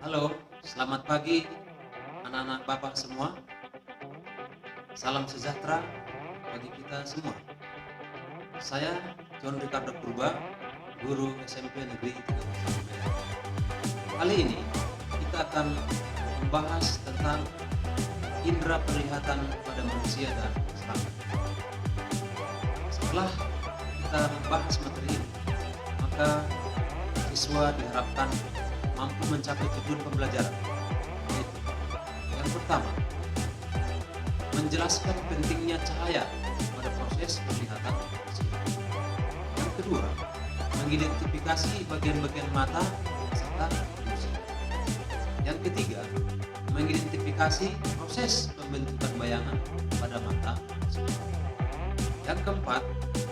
Halo, selamat pagi anak-anak Bapak semua. Salam sejahtera bagi kita semua. Saya John Ricardo Purba, guru SMP Negeri 31 Medan. Kali ini kita akan membahas tentang indera penglihatan pada manusia dan serangga. Setelah kita membahas materi ini, maka siswa diharapkan mampu mencapai tujuan pembelajaran, yaitu yang pertama, menjelaskan pentingnya cahaya pada proses penglihatan manusia. Yang kedua, mengidentifikasi bagian-bagian mata serta fungsi. Yang ketiga, mengidentifikasi proses pembentukan bayangan pada mata manusia. Yang keempat,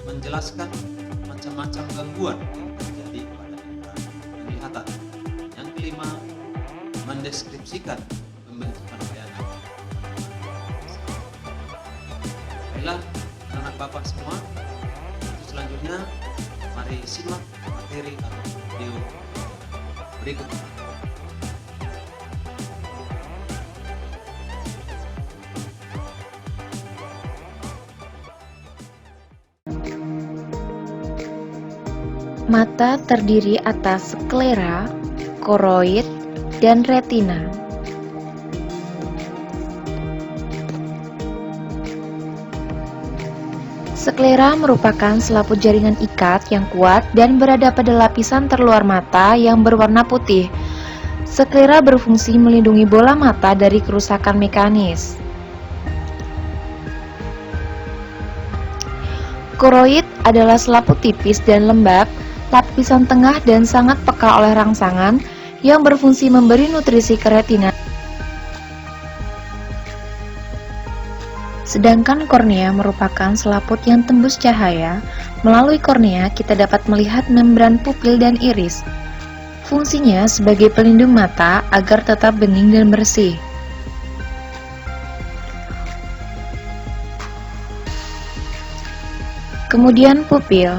menjelaskan macam-macam gangguan yang terjadi pada indera penglihatan. Yang kelima, mendeskripsikan pembentukan bayangan. Baiklah, anak Bapak semua, untuk selanjutnya mari simak materi atau video berikut ini. Mata terdiri atas sklera, koroid, dan retina. Sklera merupakan selaput jaringan ikat yang kuat dan berada pada lapisan terluar mata yang berwarna putih. Sklera berfungsi melindungi bola mata dari kerusakan mekanis. Koroid adalah selaput tipis dan lembab, lapisan tengah dan sangat peka oleh rangsangan yang berfungsi memberi nutrisi ke retina. Sedangkan kornea merupakan selaput yang tembus cahaya. Melalui kornea kita dapat melihat membran pupil dan iris. Fungsinya sebagai pelindung mata agar tetap bening dan bersih. Kemudian pupil.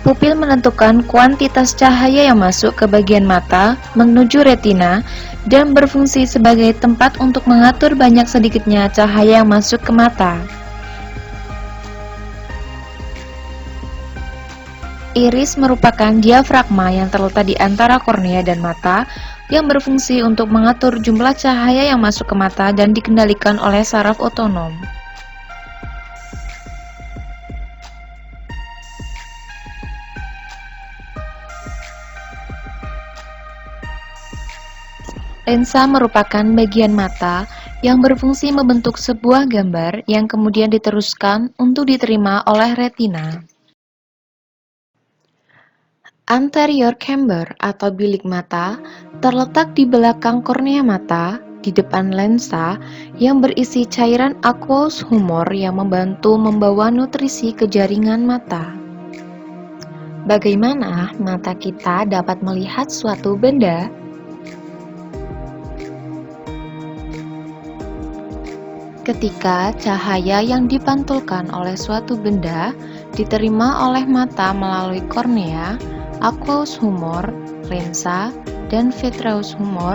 Pupil menentukan kuantitas cahaya yang masuk ke bagian mata menuju retina dan berfungsi sebagai tempat untuk mengatur banyak sedikitnya cahaya yang masuk ke mata. Iris merupakan diafragma yang terletak di antara kornea dan mata yang berfungsi untuk mengatur jumlah cahaya yang masuk ke mata dan dikendalikan oleh saraf otonom. Lensa merupakan bagian mata yang berfungsi membentuk sebuah gambar yang kemudian diteruskan untuk diterima oleh retina. Anterior chamber atau bilik mata terletak di belakang kornea mata, di depan lensa yang berisi cairan aqueous humor yang membantu membawa nutrisi ke jaringan mata. Bagaimana mata kita dapat melihat suatu benda? Ketika cahaya yang dipantulkan oleh suatu benda diterima oleh mata melalui kornea, aqueous humor, lensa, dan vitreous humor,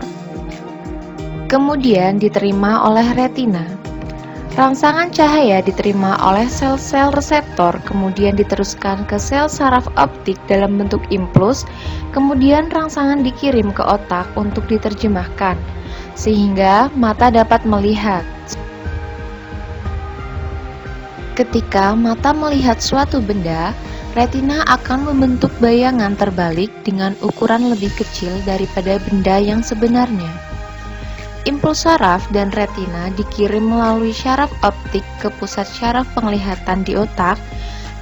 kemudian diterima oleh retina. Rangsangan cahaya diterima oleh sel-sel reseptor, kemudian diteruskan ke sel saraf optik dalam bentuk impuls, kemudian rangsangan dikirim ke otak untuk diterjemahkan, sehingga mata dapat melihat. Ketika mata melihat suatu benda, retina akan membentuk bayangan terbalik dengan ukuran lebih kecil daripada benda yang sebenarnya. Impuls saraf dan retina dikirim melalui syaraf optik ke pusat syaraf penglihatan di otak,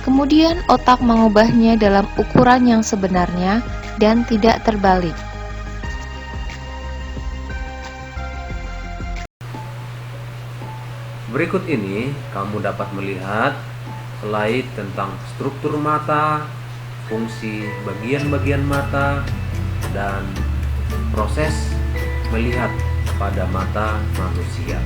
kemudian otak mengubahnya dalam ukuran yang sebenarnya dan tidak terbalik. Berikut ini kamu dapat melihat slide tentang struktur mata, fungsi bagian-bagian mata, dan proses melihat pada mata manusia.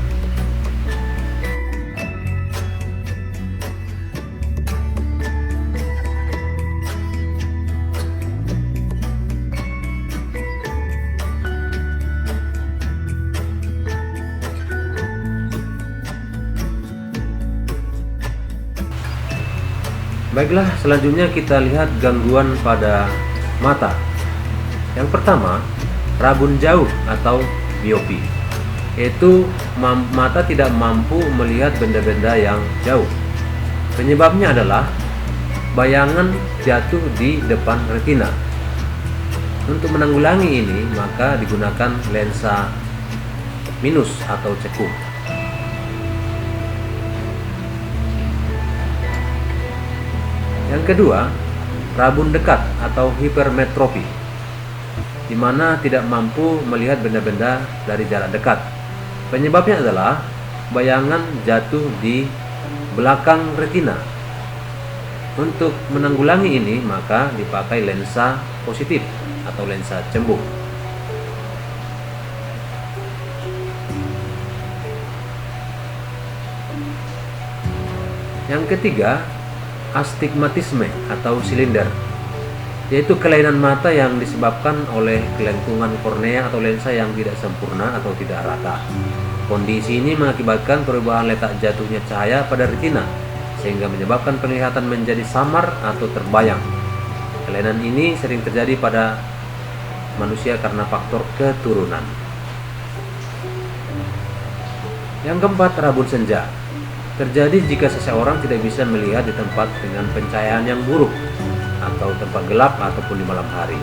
Baiklah, selanjutnya kita lihat gangguan pada mata. Yang pertama, rabun jauh atau miopi, yaitu mata tidak mampu melihat benda-benda yang jauh. Penyebabnya adalah bayangan jatuh di depan retina. Untuk menanggulangi ini, maka digunakan lensa minus atau cekung. Yang kedua, rabun dekat atau hipermetropi, di mana tidak mampu melihat benda-benda dari jarak dekat. Penyebabnya adalah bayangan jatuh di belakang retina. Untuk menanggulangi ini, maka dipakai lensa positif atau lensa cembung. Yang ketiga, astigmatisme atau silinder, yaitu kelainan mata yang disebabkan oleh kelengkungan kornea atau lensa yang tidak sempurna atau tidak rata. Kondisi ini mengakibatkan perubahan letak jatuhnya cahaya pada retina, sehingga menyebabkan penglihatan menjadi samar atau terbayang. Kelainan ini sering terjadi pada manusia karena faktor keturunan. Yang keempat, rabun senja. Terjadi jika seseorang tidak bisa melihat di tempat dengan pencahayaan yang buruk atau tempat gelap ataupun di malam hari.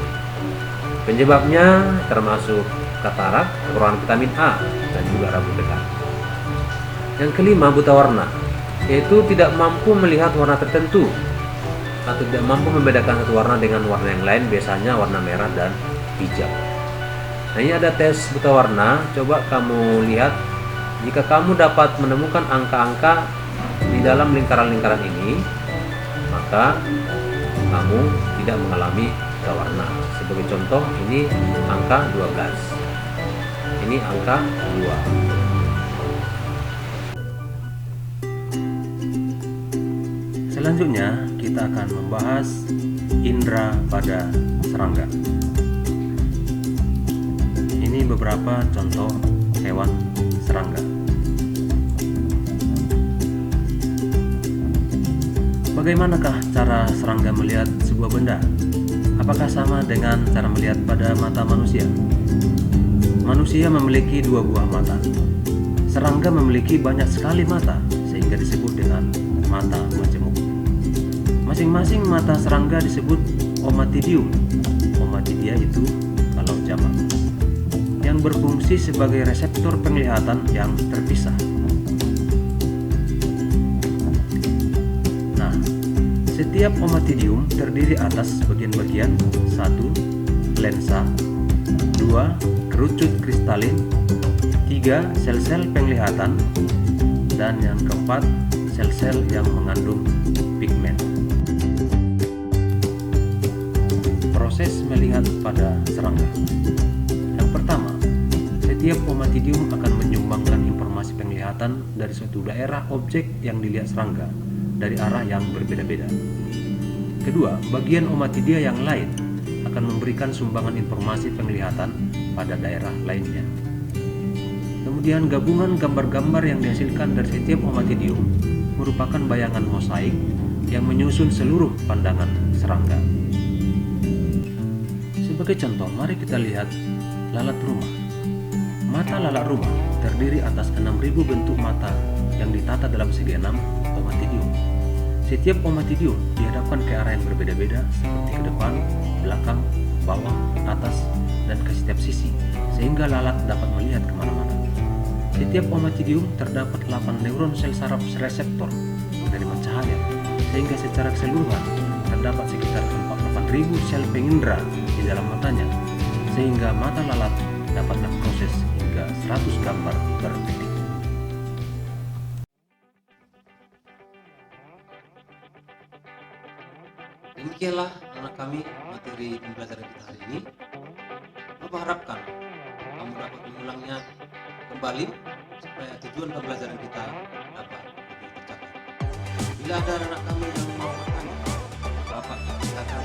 Penyebabnya termasuk katarak, kekurangan vitamin A, dan juga rabun dekat. Yang kelima, buta warna, yaitu tidak mampu melihat warna tertentu atau tidak mampu membedakan satu warna dengan warna yang lain, biasanya warna merah dan hijau. Nah, ini ada tes buta warna. Coba kamu lihat, jika kamu dapat menemukan angka-angka di dalam lingkaran-lingkaran ini, maka kamu tidak mengalami buta warna. Sebagai contoh, ini angka 12, ini angka 2. Selanjutnya kita akan membahas indera pada serangga. Ini beberapa contoh hewan serangga. Bagaimanakah cara serangga melihat sebuah benda? Apakah sama dengan cara melihat pada mata manusia? Manusia memiliki 2 buah mata. Serangga memiliki banyak sekali mata, sehingga disebut dengan mata majemuk. Masing-masing mata serangga disebut omatidium. Omatidia itu kalau jamak, yang berfungsi sebagai reseptor penglihatan yang terpisah. Nah, setiap omatidium terdiri atas bagian-bagian: 1. Lensa, 2. Kerucut kristalin, 3. Sel-sel penglihatan, dan yang keempat, sel-sel yang mengandung pigmen. Proses melihat pada serangga. Yang pertama, setiap omatidium akan menyumbangkan informasi penglihatan dari suatu daerah objek yang dilihat serangga dari arah yang berbeda-beda. Kedua, bagian omatidia yang lain akan memberikan sumbangan informasi penglihatan pada daerah lainnya. Kemudian gabungan gambar-gambar yang dihasilkan dari setiap omatidium merupakan bayangan mosaik yang menyusun seluruh pandangan serangga. Sebagai contoh, mari kita lihat lalat rumah. Mata lalat rumah terdiri atas 6.000 bentuk mata yang ditata dalam segi 6 omatidium. Setiap omatidium dihadapkan ke arah yang berbeda-beda, seperti ke depan, belakang, bawah, atas, dan ke setiap sisi, sehingga lalat dapat melihat kemana-mana. Setiap omatidium terdapat 8 neuron sel saraf reseptor penerima cahaya, sehingga secara keseluruhan terdapat sekitar 48.000 sel pengindera di dalam matanya, sehingga mata lalat dapat memproses hingga 100 gambar per detik. Demikianlah anak kami materi pembelajaran kita hari ini. Bapak harapkan kamu dapat mengulangnya kembali supaya tujuan pembelajaran kita dapat lebih tercapai. Bila ada anak kami yang mau bertanya, Bapak silakan